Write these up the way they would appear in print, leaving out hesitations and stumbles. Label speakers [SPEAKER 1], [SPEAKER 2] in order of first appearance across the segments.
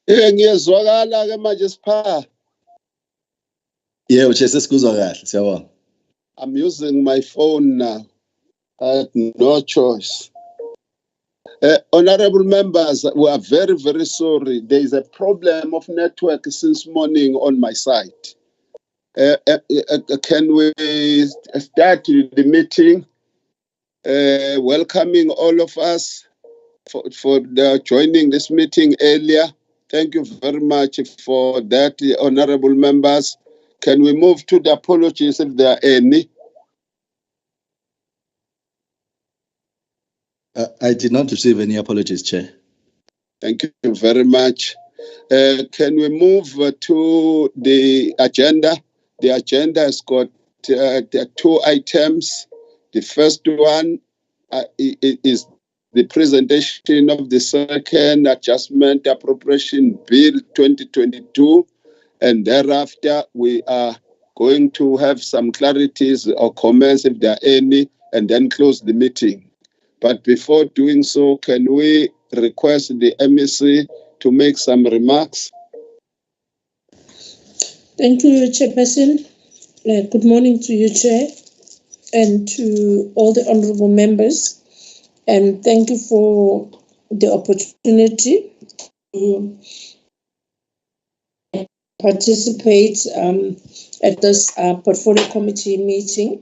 [SPEAKER 1] Ngiyezwakala ke manje sipha.
[SPEAKER 2] Yebo, Chair, sesikuzwa kahle, siyabonga.
[SPEAKER 1] I'm using my phone now. I had no choice. Honorable members, we are very, very sorry. There is a problem of network since morning on my side. Can we start the meeting? Welcoming all of us for joining this meeting earlier. Thank you very much for that, honorable members. Can we move to the apologies if there are any?
[SPEAKER 2] I did not receive any apologies, Chair.
[SPEAKER 1] Thank you very much. Can we move to the agenda? The agenda has got two items. The first one is the presentation of the second adjustment appropriation bill 2022, and thereafter we are going to have some clarities or comments if there are any, and then close the meeting. But before doing so, can we request the MEC to make some remarks?
[SPEAKER 3] Thank you, Chairperson. Good morning to you, Chair, and to all the honorable members. And thank you for the opportunity to participate at this portfolio committee meeting.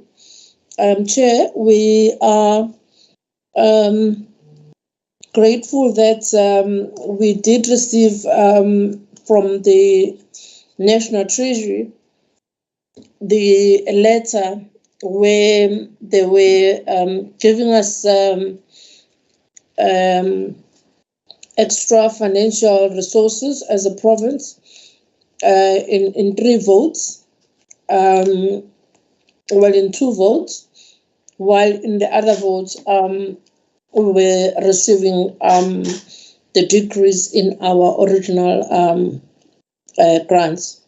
[SPEAKER 3] Chair, we are grateful that we did receive from the National Treasury the letter where they were giving us extra financial resources as a province in 3 votes, in 2 votes, while in the other votes we were receiving the decrease in our original grants.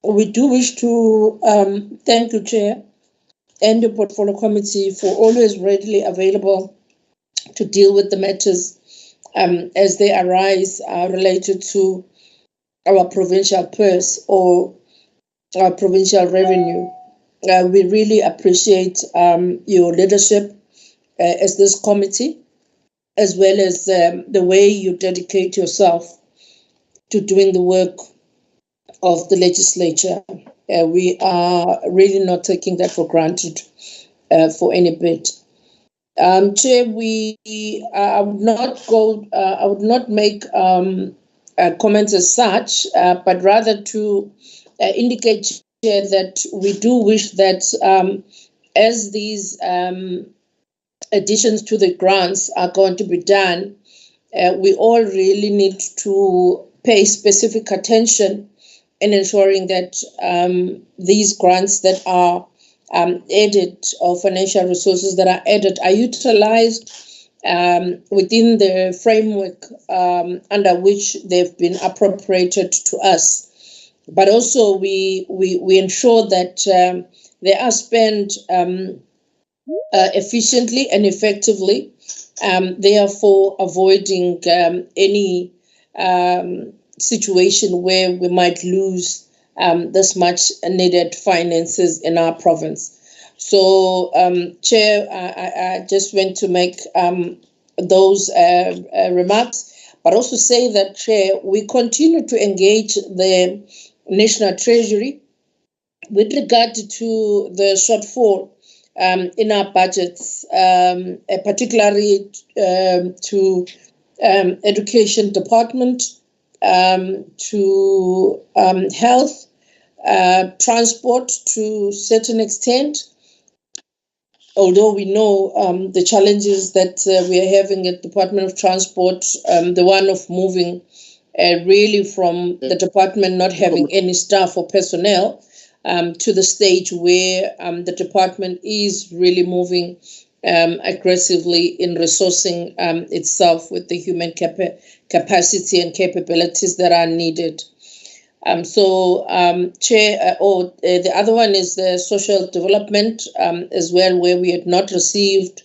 [SPEAKER 3] We do wish to thank you, Chair, and the Portfolio Committee for always readily available to deal with the matters as they arise related to our provincial purse or our provincial revenue. We really appreciate your leadership as this committee, as well as the way you dedicate yourself to doing the work of the legislature. We are really not taking that for granted for any bit. Chair, I would not make comments as such, but rather to indicate, Chair, that we do wish that as these additions to the grants are going to be done, we all really need to pay specific attention in ensuring that these grants that are added, or financial resources that are added, are utilized within the framework under which they've been appropriated to us. But also we ensure that they are spent efficiently and effectively, therefore avoiding any situation where we might lose this much needed finances in our province. So, Chair, I just want to make those remarks, but also say that, Chair, we continue to engage the National Treasury with regard to the shortfall in our budgets, particularly to Education Department, to health, transport to a certain extent, although we know the challenges that we are having at Department of Transport, the one of moving really from the department not having any staff or personnel to the stage where the department is really moving aggressively in resourcing itself with the human capacity and capabilities that are needed. Chair, the other one is the social development as well, where we had not received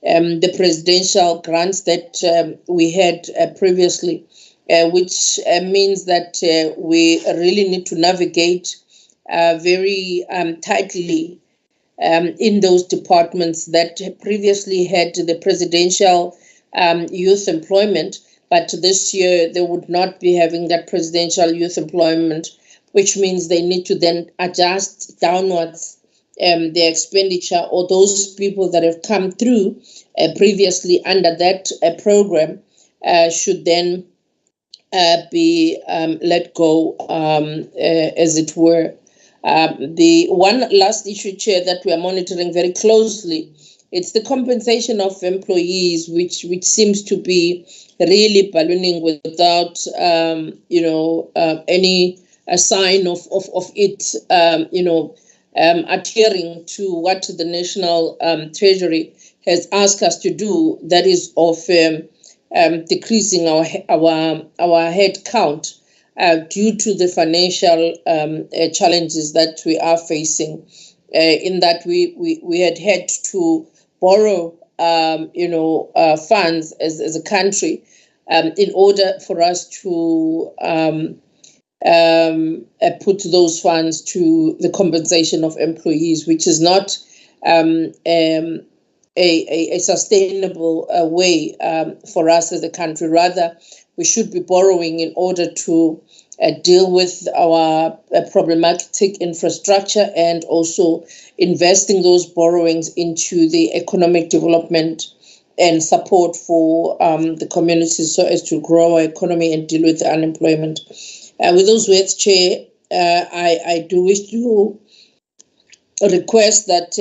[SPEAKER 3] the presidential grants that we had previously which means that we really need to navigate very tightly in those departments that previously had the presidential youth employment, but this year they would not be having that presidential youth employment, which means they need to then adjust downwards their expenditure, or those people that have come through previously under that program should then be let go, as it were. The one last issue, Chair, that we are monitoring very closely, it's the compensation of employees, which seems to be really ballooning without, any sign of it, adhering to what the National Treasury has asked us to do. That is of decreasing our head count due to the financial challenges that we are facing. In that we had to borrow, funds as a country in order for us to put those funds to the compensation of employees, which is not a sustainable way for us as a country. Rather, we should be borrowing in order to deal with our problematic infrastructure, and also investing those borrowings into the economic development and support for the communities, so as to grow our economy and deal with the unemployment. With those words, Chair, I do wish to request that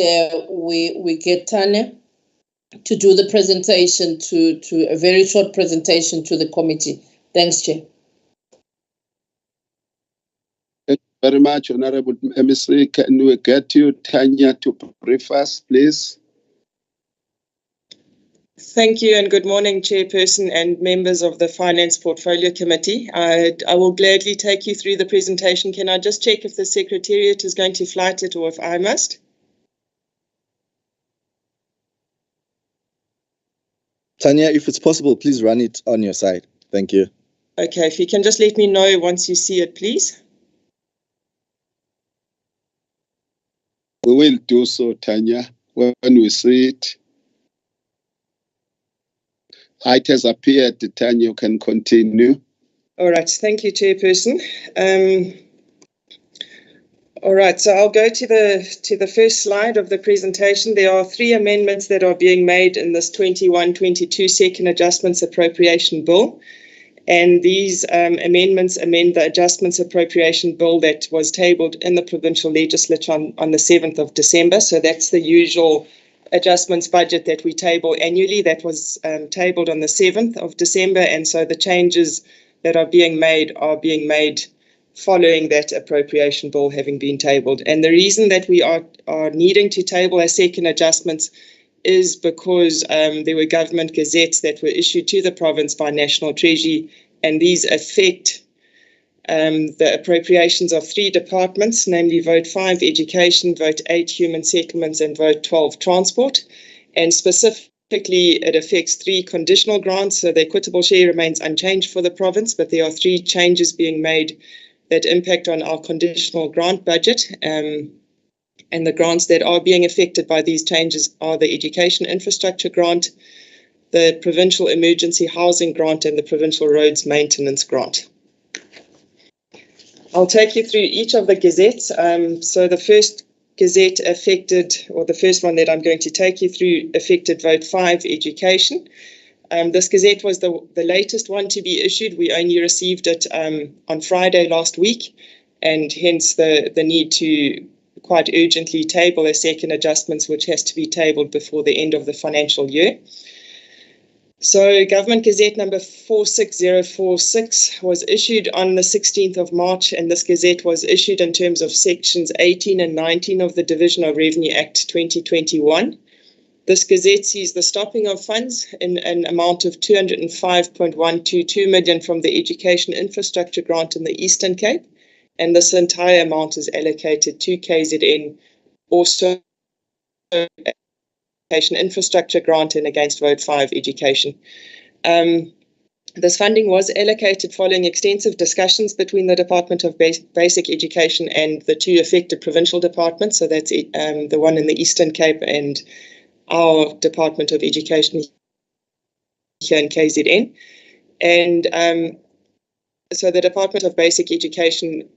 [SPEAKER 3] we get Tanya to do the presentation, to a very short presentation to the committee. Thanks, Chair.
[SPEAKER 1] Thank you very much, Honorable Emissary. Can we get you, Tanya, to brief us, please?
[SPEAKER 4] Thank you, and good morning, Chairperson and members of the Finance Portfolio Committee. I will gladly take you through the presentation. Can I just check if the Secretariat is going to flight it, or if I must?
[SPEAKER 2] Tanya, if it's possible, please run it on your side. Thank you.
[SPEAKER 4] Okay, if you can just let me know once you see it, please.
[SPEAKER 1] We will do so, Tanya, when we see it. It has appeared. Tanya, you can continue.
[SPEAKER 4] All right, thank you, Chairperson. All right, so I'll go to the first slide of the presentation. There are 3 amendments that are being made in this 21-22 Second Adjustments Appropriation Bill. And these amendments amend the Adjustments Appropriation Bill that was tabled in the Provincial Legislature on the 7th of December. So that's the usual adjustments budget that we table annually. That was tabled on the 7th of December. And so the changes that are being made following that appropriation bill having been tabled. And the reason that we are needing to table a second adjustments is because there were government gazettes that were issued to the province by National Treasury, and these affect the appropriations of 3 departments, namely Vote 5 Education, Vote 8 Human Settlements, and Vote 12 Transport. And specifically, it affects 3 conditional grants, so the equitable share remains unchanged for the province, but there are 3 changes being made that impact on our conditional grant budget. And the grants that are being affected by these changes are the Education Infrastructure Grant, the Provincial Emergency Housing Grant, and the Provincial Roads Maintenance Grant. I'll take you through each of the gazettes. So the first gazette affected, or the first one that I'm going to take you through, affected Vote 5 Education. This gazette was the latest one to be issued. We only received it on Friday last week, and hence the need to quite urgently table a second adjustments, which has to be tabled before the end of the financial year. So Government Gazette number 46046 was issued on the 16th of March, and this gazette was issued in terms of sections 18 and 19 of the Division of Revenue Act 2021. This gazette sees the stopping of funds in an amount of 205.122 million from the Education Infrastructure Grant in the Eastern Cape, and this entire amount is allocated to KZN, also Education Infrastructure Grant, and against Vote 5 Education. This funding was allocated following extensive discussions between the Department of Basic Education and the two affected provincial departments. So that's the one in the Eastern Cape and our Department of Education here in KZN. And so the Department of Basic Education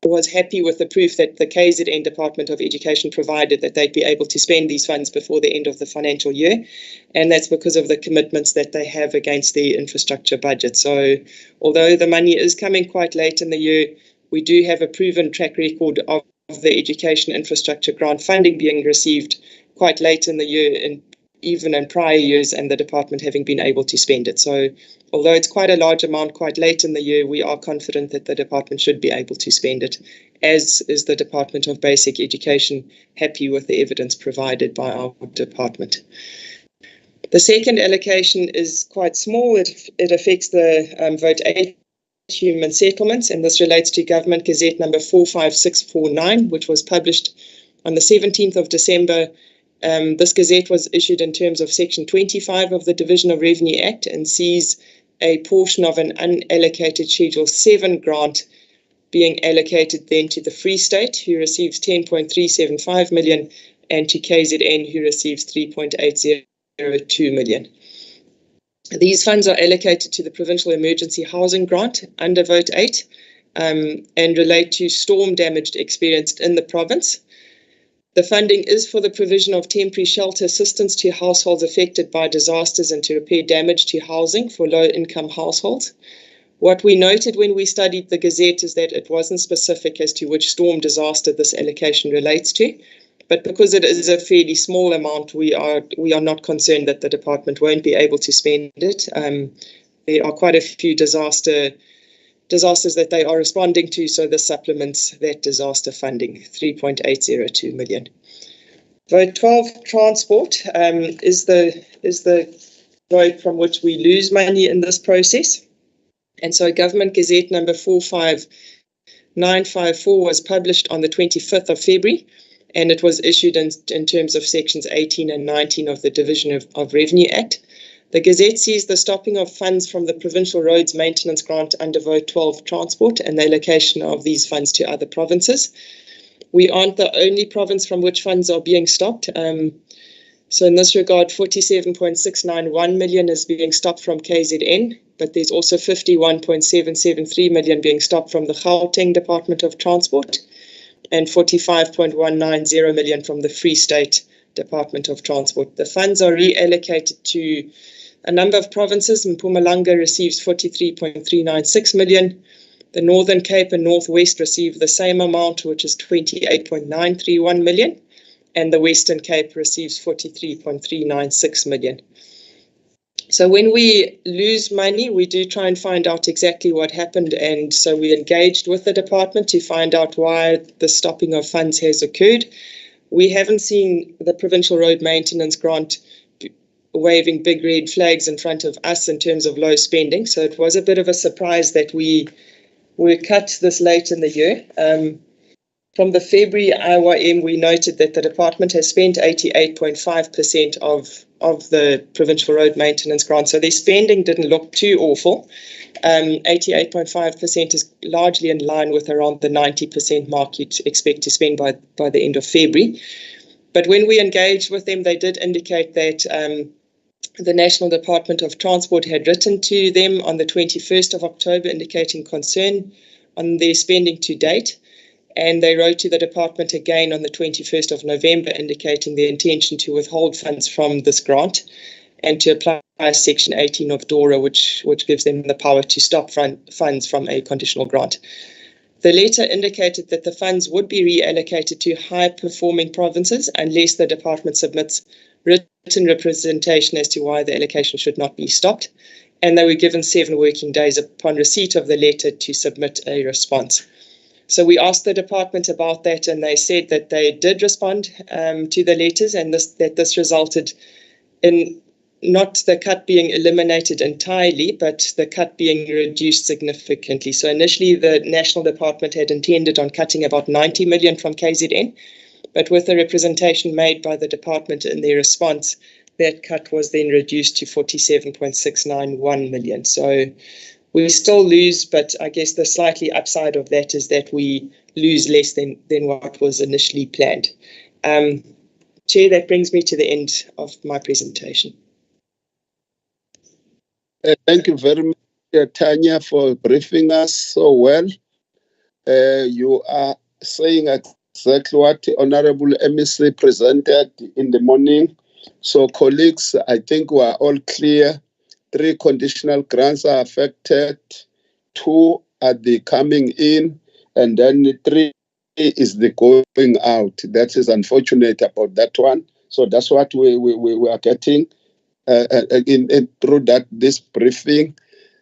[SPEAKER 4] was happy with the proof that the KZN Department of Education provided that they'd be able to spend these funds before the end of the financial year. And that's because of the commitments that they have against the infrastructure budget. So although the money is coming quite late in the year, we do have a proven track record of the education infrastructure grant funding being received quite late in the year, and even in prior years, and the department having been able to spend it. So although it's quite a large amount quite late in the year, we are confident that the department should be able to spend it, as is the Department of Basic Education happy with the evidence provided by our department. The second allocation is quite small. It affects the Vote 8 human settlements, and this relates to Government Gazette number 45649, which was published on the 17th of December. This gazette was issued in terms of Section 25 of the Division of Revenue Act and sees a portion of an unallocated Schedule 7 grant being allocated then to the Free State, who receives 10.375 million, and to KZN, who receives 3.802 million. These funds are allocated to the Provincial Emergency Housing Grant under Vote 8 and relate to storm damage experienced in the province. The funding is for the provision of temporary shelter assistance to households affected by disasters and to repair damage to housing for low-income households. What we noted when we studied the Gazette is that it wasn't specific as to which storm disaster this allocation relates to, but because it is a fairly small amount, we are not concerned that the department won't be able to spend it. There are quite a few disasters that they are responding to, so this supplements that disaster funding, 3.802 million. Vote 12, transport, is the vote from which we lose money in this process. And so Government Gazette number 45954 was published on the 25th of February, and it was issued in terms of Sections 18 and 19 of the Division of Revenue Act. The Gazette sees the stopping of funds from the Provincial Roads Maintenance Grant under Vote 12 Transport and the allocation of these funds to other provinces. We aren't the only province from which funds are being stopped. So in this regard, 47.691 million is being stopped from KZN, but there's also 51.773 million being stopped from the Gauteng Department of Transport and 45.190 million from the Free State Department of Transport. The funds are reallocated to a number of provinces. Mpumalanga receives 43.396 million. The Northern Cape and Northwest receive the same amount, which is 28.931 million. And the Western Cape receives 43.396 million. So when we lose money, we do try and find out exactly what happened. And so we engaged with the department to find out why the stopping of funds has occurred. We haven't seen the Provincial Road Maintenance Grant waving big red flags in front of us in terms of low spending. So it was a bit of a surprise that we were cut this late in the year. From the February IYM, we noted that the department has spent 88.5% of the Provincial Road Maintenance Grant. So their spending didn't look too awful. 88.5% is largely in line with around the 90% mark you'd expect to spend by the end of February. But when we engaged with them, they did indicate that the National Department of Transport had written to them on the 21st of October indicating concern on their spending to date. And they wrote to the department again on the 21st of November indicating their intention to withhold funds from this grant and to apply Section 18 of DORA, which gives them the power to stop funds from a conditional grant. The letter indicated that the funds would be reallocated to high-performing provinces unless the department submits written representation as to why the allocation should not be stopped. And they were given 7 working days upon receipt of the letter to submit a response. So we asked the department about that, and they said that they did respond to the letters, and that this resulted in not the cut being eliminated entirely, but the cut being reduced significantly. So initially, the National Department had intended on cutting about 90 million from KZN, but with the representation made by the department in their response, that cut was then reduced to 47.691 million. So we still lose, but I guess the slightly upside of that is that we lose less than what was initially planned. Chair, that brings me to the end of my presentation.
[SPEAKER 1] Thank you very much, Tanya, for briefing us so well. You are saying exactly what the Honorable MEC presented in the morning. So, colleagues, I think we are all clear. 3 conditional grants are affected, 2 are the coming in, and then 3 is the going out. That is unfortunate about that one. So that's what we are getting through this briefing.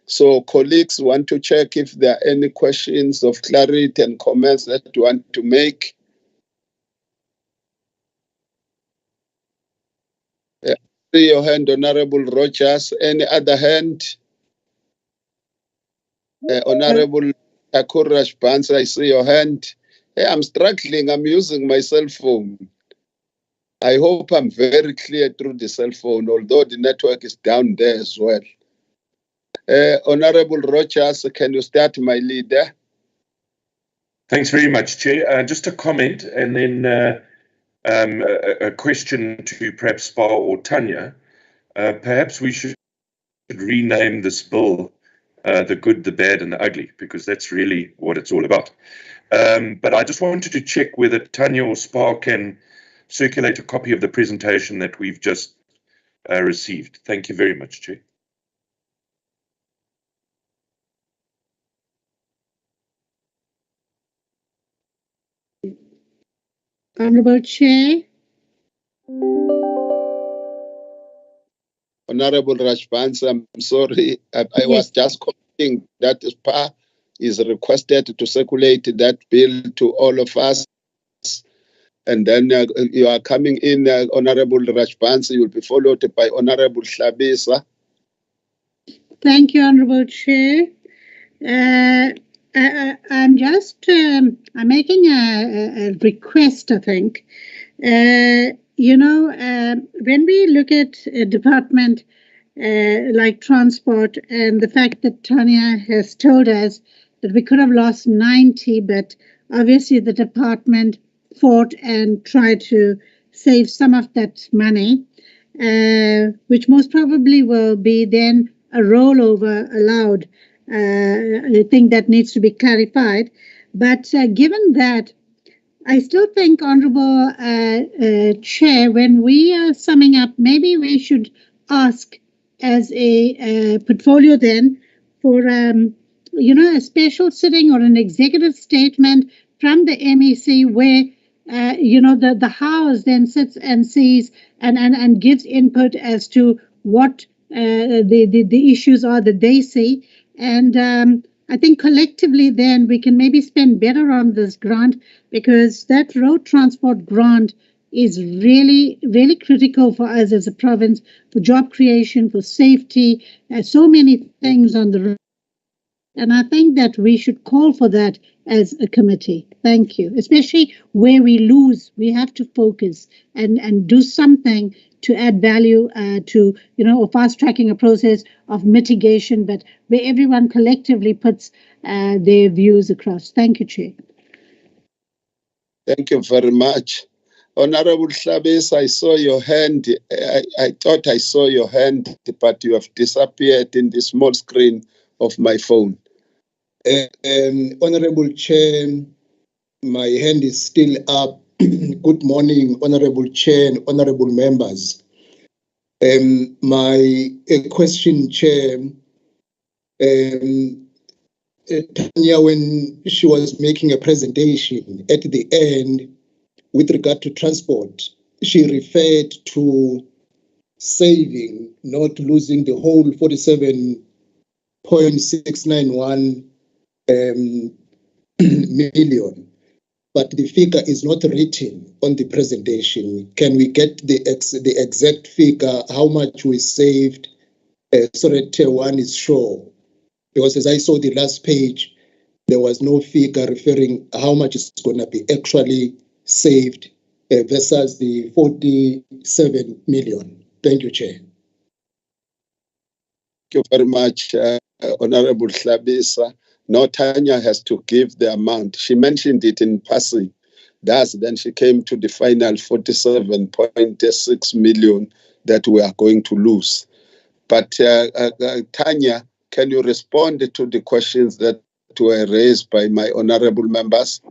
[SPEAKER 1] So colleagues want to check if there are any questions of clarity and comments that you want to make. See your hand, Honorable Rogers. Any other hand? Honorable Akurash Bans, I see your hand. Hey, I'm struggling. I'm using my cell phone. I hope I'm very clear through the cell phone, although the network is down there as well. Honorable Rogers, can you start, my leader?
[SPEAKER 5] Thanks very much, Chair. Just a comment and then a question to perhaps Spar or Tanya. Perhaps we should rename this bill the good, the bad, and the ugly, because that's really what it's all about. But I just wanted to check whether Tanya or Spar can circulate a copy of the presentation that we've just received. Thank you very much, Chair.
[SPEAKER 6] Honourable Chair.
[SPEAKER 1] Honorable Rajbans, I'm sorry. I
[SPEAKER 6] Yes.
[SPEAKER 1] was just commenting that SPA is requested to circulate that bill to all of us. And then you are coming in, Honorable Rajbans, you will be followed by Honorable Hlabisa.
[SPEAKER 6] Thank you, Honourable Chair. I'm just I'm making a request, I think. When we look at a department like transport, and the fact that Tanya has told us that we could have lost 90, but obviously the department fought and tried to save some of that money, which most probably will be then a rollover allowed. I think that needs to be clarified. But given that, I still think, Honourable Chair, when we are summing up, maybe we should ask as a portfolio then for, a special sitting or an executive statement from the MEC where, the House then sits and sees and gives input as to what the issues are that they see. And I think collectively then we can maybe spend better on this grant, because that road transport grant is really, really critical for us as a province, for job creation, for safety, so many things on the road. And I think that we should call for that as a committee. Thank you. Especially where we lose, we have to focus and do something to add value to, or fast tracking a process of mitigation, but where everyone collectively puts their views across. Thank you, Chair.
[SPEAKER 1] Thank you very much. Honorable Hlabis, I saw your hand. I thought I saw your hand, but you have disappeared in the small screen of my phone.
[SPEAKER 7] Honorable Chair, my hand is still up. Good morning, Honorable Chair and Honorable members. My question, Chair, Tanya, when she was making a presentation at the end with regard to transport, she referred to saving, not losing the whole 47.691 million, but the figure is not written on the presentation. Can we get the exact figure, how much we saved, so that Tier 1 is sure? Because as I saw the last page, there was no figure referring how much is going to be actually saved versus the 47 million. Thank you, Chair.
[SPEAKER 1] Thank you very much, Honorable Hlabisa. Now Tanya has to give the amount. She mentioned it in passing. Then she came to the final 47.6 million that we are going to lose. But Tanya, can you respond to the questions that were raised by my honorable members?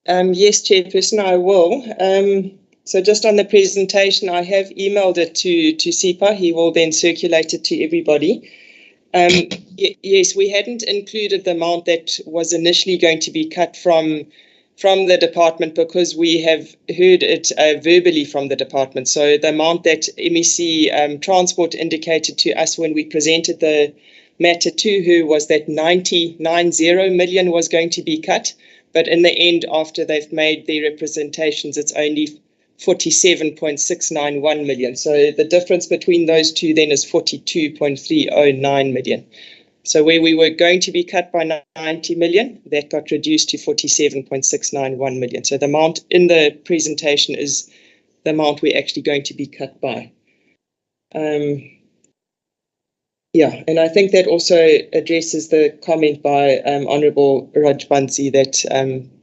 [SPEAKER 4] Yes, Chairperson, I will. So just on the presentation, I have emailed it to SIPA. He will then circulate it to everybody. Yes, we hadn't included the amount that was initially going to be cut from the department because we have heard it verbally from the department. So the amount that MEC Transport indicated to us when we presented the matter to her was that 90 million was going to be cut. But in the end, after they've made their representations, it's only 47.691 million. So the difference between those two then is 42.309 million. So where we were going to be cut by 90 million, that got reduced to 47.691 million. So the amount in the presentation is the amount we're actually going to be cut by. Yeah, and I think that also addresses the comment by Honourable Rajbansi that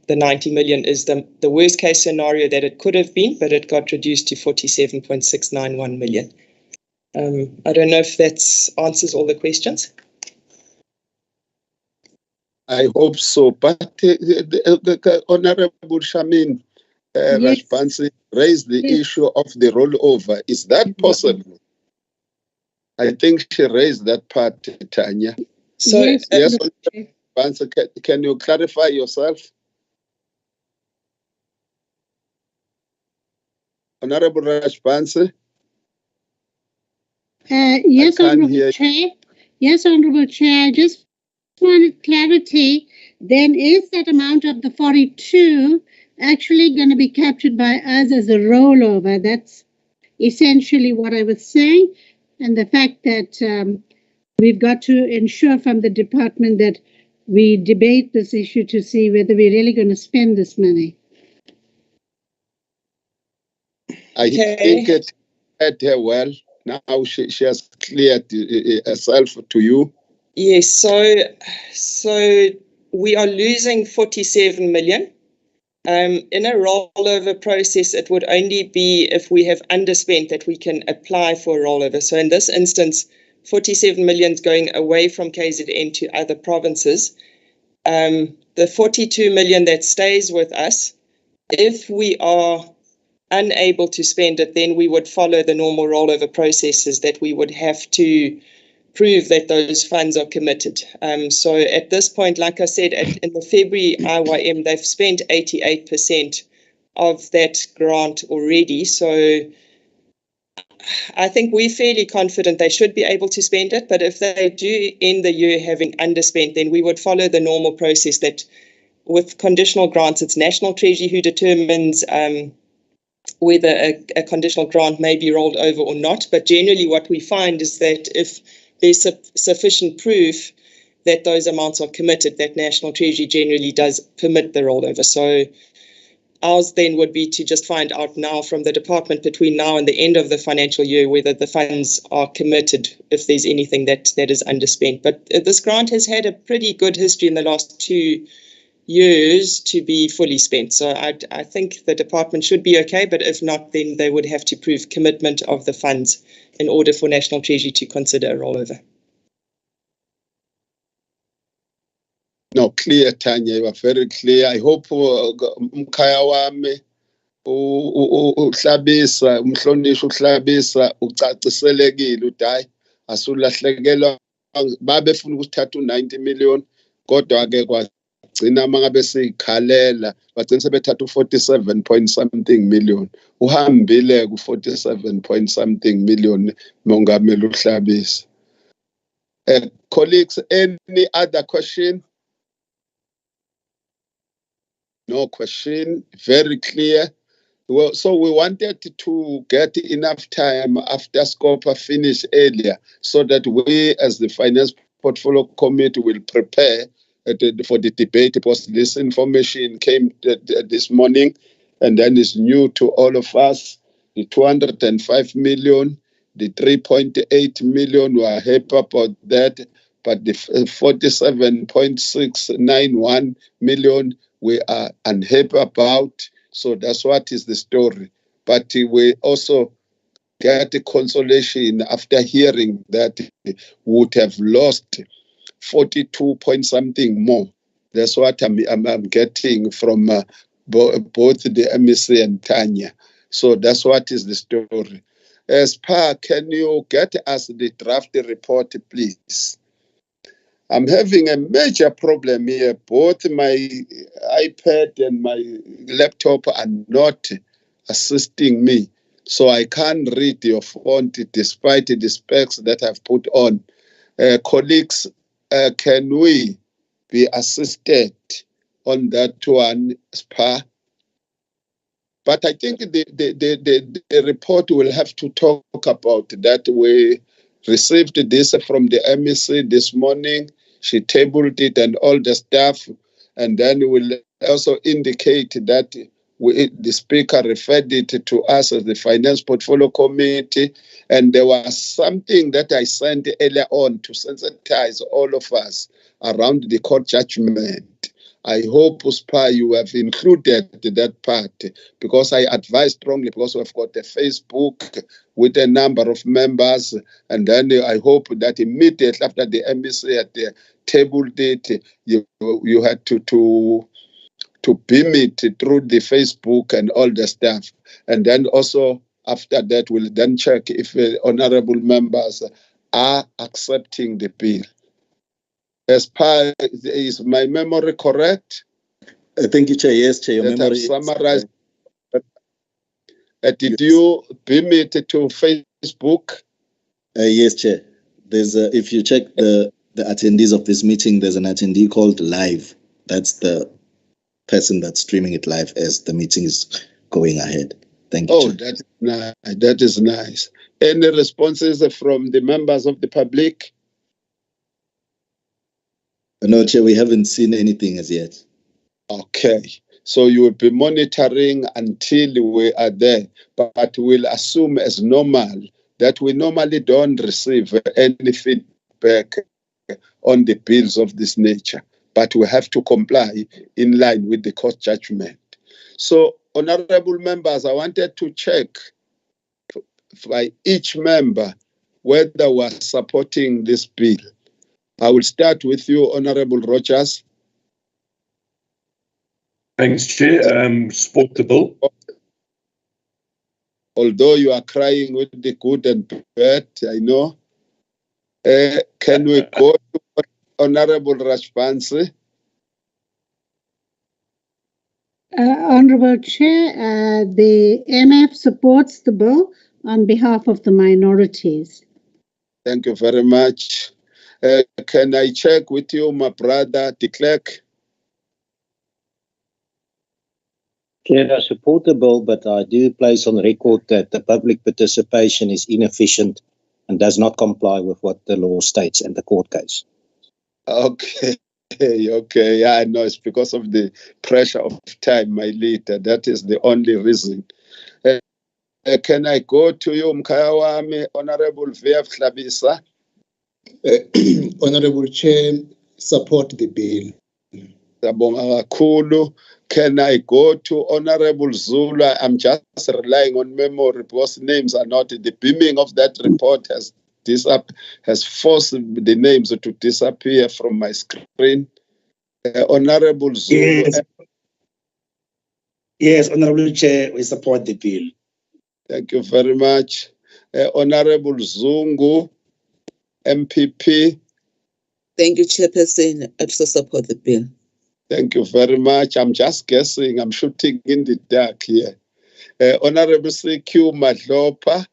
[SPEAKER 4] the 90 million is the worst case scenario that it could have been, but it got reduced to 47.691 million. I don't know if that answers all the questions.
[SPEAKER 1] I hope so. But Honourable Shamin Rajbansi raised the issue of the rollover. Is that possible? I think she raised that part, Tanya.
[SPEAKER 4] So,
[SPEAKER 1] yes, can you clarify yourself? Honorable Rajbansi?
[SPEAKER 6] Yes, Honorable Chair. Yes, Honorable Chair. I just wanted clarity. Then is that amount of the 42 actually going to be captured by us as a rollover? That's essentially what I was saying. And the fact that we've got to ensure from the department that we debate this issue to see whether we're really going to spend this money.
[SPEAKER 1] I think it had her well. Now she has cleared herself to you.
[SPEAKER 4] Yes, so we are losing 47 million. In a rollover process, it would only be if we have underspent that we can apply for a rollover. So in this instance, 47 million is going away from KZN to other provinces. The 42 million that stays with us, if we are unable to spend it, then we would follow the normal rollover processes that we would have to prove that those funds are committed. So at this point, like I said, in the February IYM, they've spent 88% of that grant already. So I think we're fairly confident they should be able to spend it. But if they do end the year having underspent, then we would follow the normal process that with conditional grants, it's National Treasury who determines whether a conditional grant may be rolled over or not. But generally what we find is that if there's sufficient proof that those amounts are committed, that National Treasury generally does permit the rollover. So ours then would be to just find out now from the department between now and the end of the financial year whether the funds are committed, if there's anything that is underspent. But this grant has had a pretty good history in the last 2 years to be fully spent. So I think the department should be okay, but if not, then they would have to prove commitment of the funds in order for National Treasury to consider a rollover.
[SPEAKER 1] No, clear, Tanya. You are very clear. I hope Mkhaya wami uhlabisa umhlonishwa uhlabisa ucaciselekile uthi hayi asulahlekelwa babefuna ukuthatha u90 million kodwa ke kwagcina mangabe sikhalela bagcina sebethatha u47 point something million uhambile ku47 point something million mongameli uhlabisa. Colleagues, any other question? No question, very clear. Well, so we wanted to get enough time after SCOPA finish earlier so that we as the Finance Portfolio Committee will prepare for the debate, because this information came this morning and then is new to all of us. the 205 million, the 3.8 million, we are happy about that. But the 47.691 million, we are unhappy about. So that's what is the story. But we also get a consolation after hearing that we would have lost 42 point something more. That's what I'm getting from both the MEC and Tanya. So that's what is the story. Spa, can you get us the draft report, please? I'm having a major problem here. Both my iPad and my laptop are not assisting me. So I can't read your font despite the specs that I've put on. Colleagues, can we be assisted on that one, Spa? But I think the report will have to talk about that. We received this from the MEC this morning. She tabled it and all the stuff. And then we'll also indicate that the speaker referred it to us as the Finance Portfolio Committee. And there was something that I sent earlier on to sensitize all of us around the court judgment. I hope, Spa, you have included that part, because I advise strongly, because we've got a Facebook with a number of members, and then I hope that immediately after the MEC had tabled it, you had to beam it through the Facebook and all the stuff. And then also after that, we'll then check if honorable members are accepting the bill. Is my memory correct?
[SPEAKER 2] Thank you, Chair. Yes, Chair. Your memory is
[SPEAKER 1] summarized. Did you beam it to Facebook?
[SPEAKER 2] Yes, Chair. There's if you check the attendees of this meeting, there's an attendee called Live. That's the person that's streaming it live as the meeting is going ahead. Thank you.
[SPEAKER 1] Oh, Chair. That is nice. Any responses from the members of the public?
[SPEAKER 2] No, Chair, we haven't seen anything as yet.
[SPEAKER 1] Okay. So you will be monitoring until we are there, but we'll assume as normal that we normally don't receive any feedback on the bills of this nature, but we have to comply in line with the court judgment. So, honorable members, I wanted to check by each member whether we're supporting this bill. I will start with you, Honorable Rogers.
[SPEAKER 5] Thanks, Chair. Support the bill.
[SPEAKER 1] Although you are crying with the good and bad, I know. Can we go to Honorable Rajpansi?
[SPEAKER 6] Honorable Chair, the MF supports the bill on behalf of the minorities.
[SPEAKER 1] Thank you very much. Can I check with you, my brother, the clerk?
[SPEAKER 8] Chair, I support the bill, but I do place on record that the public participation is inefficient and does not comply with what the law states in the court case.
[SPEAKER 1] Okay. Yeah, I know it's because of the pressure of time, my leader. That is the only reason. Can I go to you, Mkayawami, Honorable V.F. Hlabisa?
[SPEAKER 7] Honorable Chair, support the bill.
[SPEAKER 1] Can I go to Honorable Zula? I'm just relying on memory because names are not. The beaming of that report has forced the names to disappear from my screen. Honorable Zulu.
[SPEAKER 9] Yes, Honorable Chair, we support the bill.
[SPEAKER 1] Thank you very much. Honorable Zungu, MPP.
[SPEAKER 10] Thank you, Chairperson. I also support the bill.
[SPEAKER 1] Thank you very much. I'm just guessing. I'm shooting in the dark here. Honorable CQ Madlopa.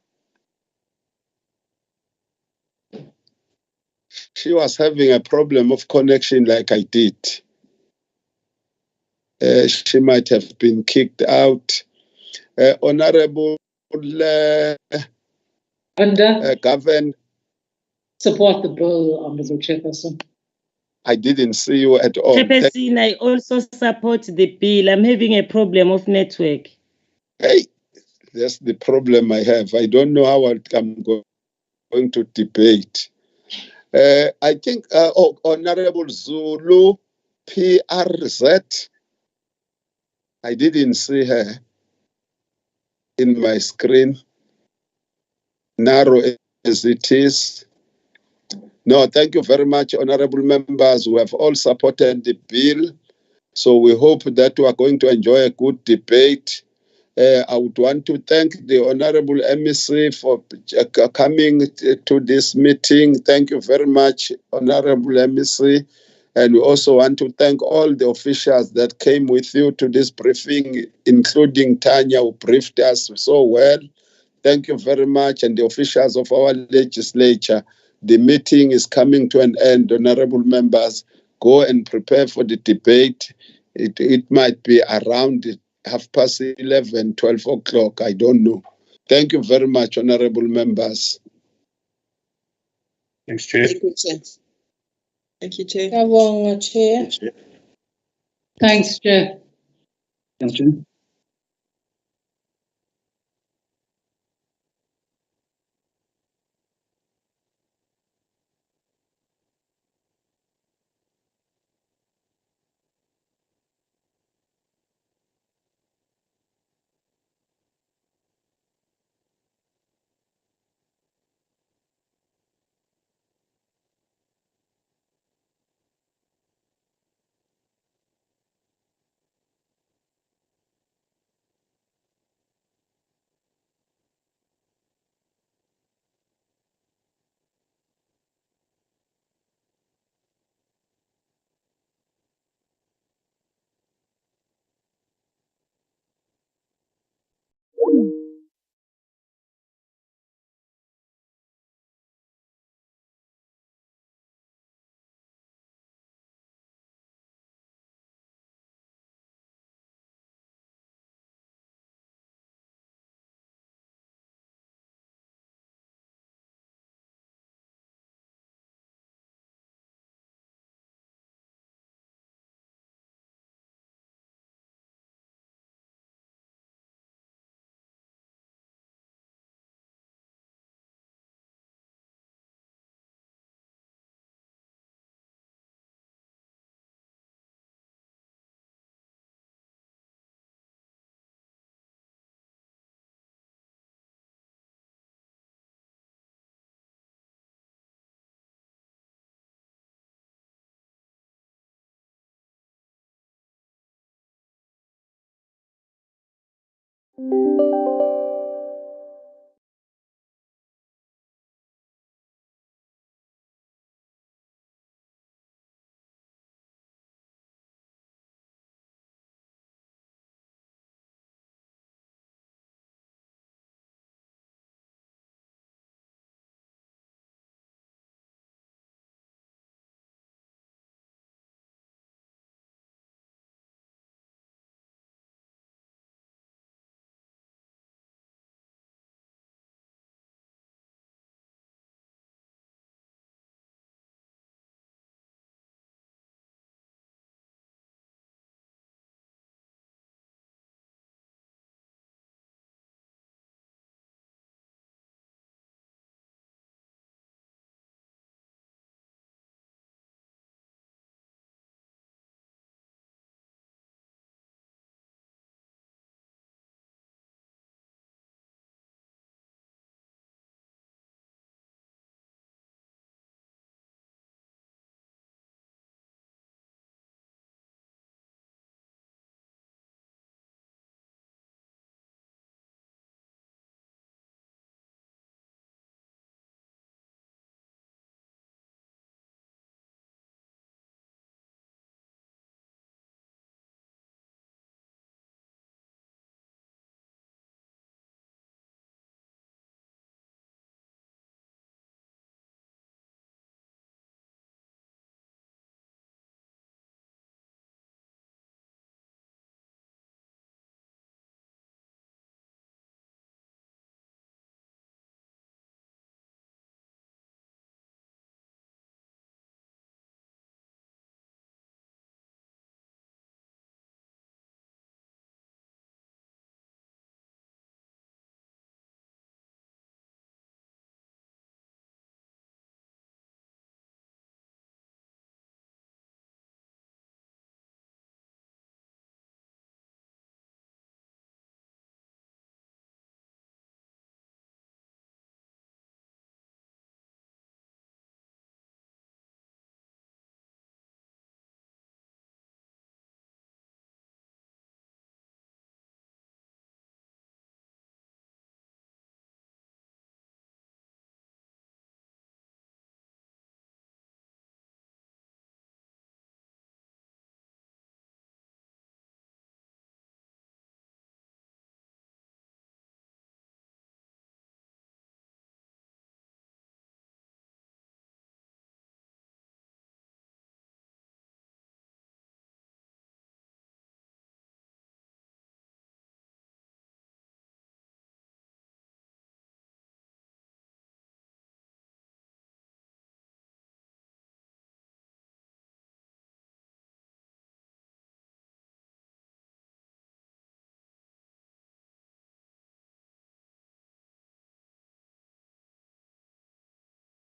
[SPEAKER 1] She was having a problem of connection like I did. She might have been kicked out. Honorable Govern.
[SPEAKER 3] Support the bill, Honorable Chairperson.
[SPEAKER 1] I didn't see you at all.
[SPEAKER 11] Chairperson, I also support the bill. I'm having a problem of network.
[SPEAKER 1] Hey, That's the problem I have. I don't know how I'm going to debate. I think Honorable Zulu PRZ, I didn't see her in my screen, narrow as it is. No, thank you very much, honorable members. We have all supported the bill. So we hope that we are going to enjoy a good debate. I would want to thank the Honorable MEC for coming to this meeting. Thank you very much, Honorable MEC. And we also want to thank all the officials that came with you to this briefing, including Tanya, who briefed us so well. Thank you very much, and the officials of our legislature. The meeting is coming to an end, honorable members. Go and prepare for the debate. It might be around 11:30, 12 o'clock. I don't know. Thank you very much, honorable members.
[SPEAKER 5] Thanks, Chair.
[SPEAKER 10] Thank you, Chair.
[SPEAKER 4] Thank you, Chair.
[SPEAKER 3] Chair.
[SPEAKER 11] Thanks, Chair.
[SPEAKER 9] Thank you.